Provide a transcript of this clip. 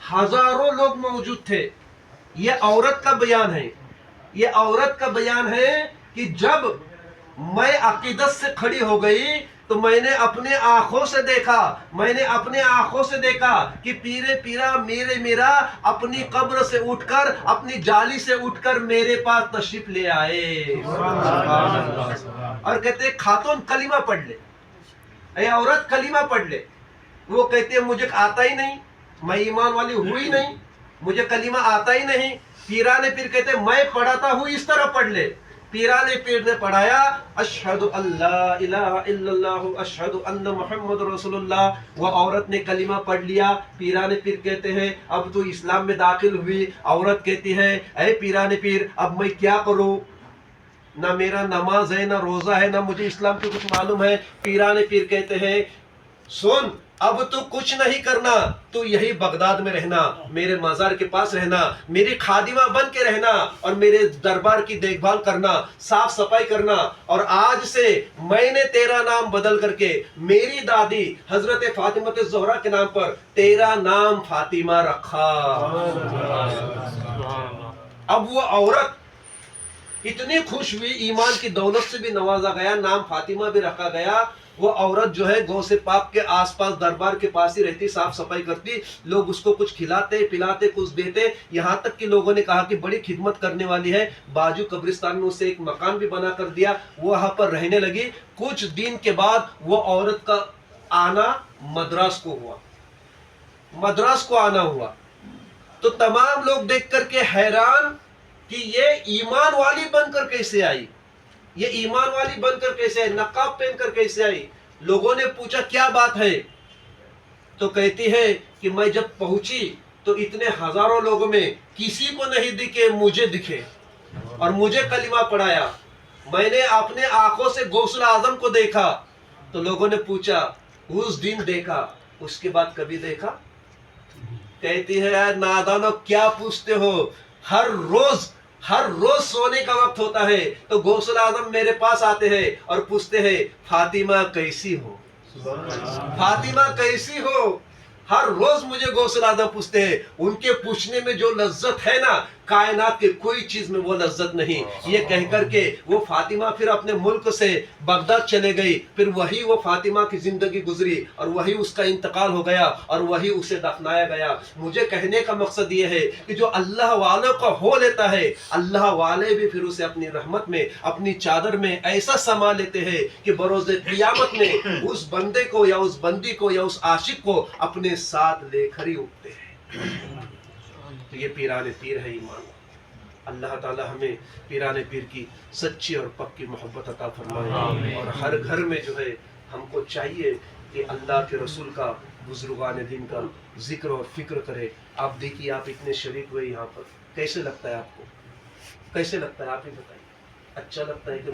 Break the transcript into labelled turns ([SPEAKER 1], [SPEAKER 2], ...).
[SPEAKER 1] हजारों लोग मौजूद थे। ये औरत का बयान है, ये औरत का बयान है कि जब मैं अकीदत से खड़ी हो गई तो मैंने अपने आंखों से देखा, मैंने अपने आंखों से देखा कि पीरे पीरा मेरा अपनी कब्र से उठकर, अपनी जाली से उठकर मेरे पास तशरीफ ले आए। और कहते खातून कलीमा पढ़ ले, ऐ औरत कलीमा पढ़ ले। वो कहते मुझे आता ही नहीं, मैं ईमान वाली हुई नहीं, मुझे कलीमा आता ही नहीं। पीरा ने फिर कहते मैं पढ़ाता हूँ, इस तरह पढ़ ले। पीरा ने पीर ने पढ़ाया अशहदु अल्ला इलाहा इल्लल्लाहु अशहदु अन्न मुहम्मद रसूलुल्लाह। वो औरत ने कलीमा पढ़ लिया। पीरा ने पीर कहते हैं अब तो इस्लाम में दाखिल हुई। औरत कहती है ऐ पीरा ने पीर अब मैं क्या करूं, ना मेरा नमाज है ना रोजा है ना मुझे इस्लाम की कुछ मालूम है। पीरा ने पीर कहते हैं सुन अब तो कुछ नहीं करना, तो यही बगदाद में रहना, मेरे मजार के पास रहना, मेरी खादिमा बन के रहना और मेरे दरबार की देखभाल करना, साफ सफाई करना। और आज से मैंने तेरा नाम बदल करके मेरी दादी हजरत फातिमा ज़ोहरा के नाम पर तेरा नाम फातिमा रखा। अब वो औरत इतनी खुश हुई, ईमान की दौलत से भी नवाजा गया, नाम फातिमा भी रखा गया। वो औरत जो है गौ से पाक के आसपास दरबार के पास ही रहती, साफ सफाई करती, लोग उसको कुछ खिलाते पिलाते कुछ देते। यहाँ तक कि लोगों ने कहा कि बड़ी खिदमत करने वाली है। बाजू कब्रिस्तान में उसे एक मकान भी बना कर दिया, वो वहाँ पर रहने लगी। कुछ दिन के बाद वो औरत का आना मद्रास को हुआ, मद्रास को आना हुआ। तो तमाम लोग देख करके हैरान कि ये ईमान वाली बनकर कैसे आई, ये ईमान वाली बनकर कैसे आई, नकाब पहनकर कैसे आई। लोगों ने पूछा क्या बात है, तो कहती है कि मैं जब पहुंची तो इतने हजारों लोगों में किसी को नहीं दिखे, मुझे दिखे और मुझे कलिमा पढ़ाया। मैंने अपने आंखों से गौसुल आजम को देखा। तो लोगों ने पूछा उस दिन देखा, उसके बाद कभी देखा? कहती है यार नादानो क्या पूछते हो, हर रोज सोने का वक्त होता है तो गौसुल आजम मेरे पास आते हैं और पूछते हैं फातिमा कैसी हो, फातिमा कैसी हो। हर रोज मुझे गौसुल आजम पूछते हैं। उनके पूछने में जो लज्जत है ना, कायनात के कोई चीज में वो लज्जत नहीं। ये कह करके वो फातिमा फिर अपने मुल्क से बगदाद चले गई। फिर वही वो फातिमा की जिंदगी गुजरी और वही उसका इंतकाल हो गया और वही उसे दफनाया गया। मुझे कहने का मकसद ये है कि जो अल्लाह वालों का हो लेता है, अल्लाह वाले भी फिर उसे अपनी रहमत में, अपनी चादर में ऐसा समा लेते हैं कि बरोज़े क़ियामत में उस बंदे को या उस बंदी को या उस आशिक को अपने साथ लेकर ही उठते हैं। तो ये पीराने पीर है ईमान। अल्लाह ताला हमें पीराने पीर की सच्ची और पक्की मोहब्बत अता फरमाए। और हर घर में जो है हमको चाहिए कि अल्लाह के रसूल का, बुजुर्गान दिन का जिक्र और फिक्र करे। आप देखिए आप इतने शरीक हुए यहाँ पर, कैसे लगता है आपको, कैसे लगता है आप ही बताइए? अच्छा लगता है कि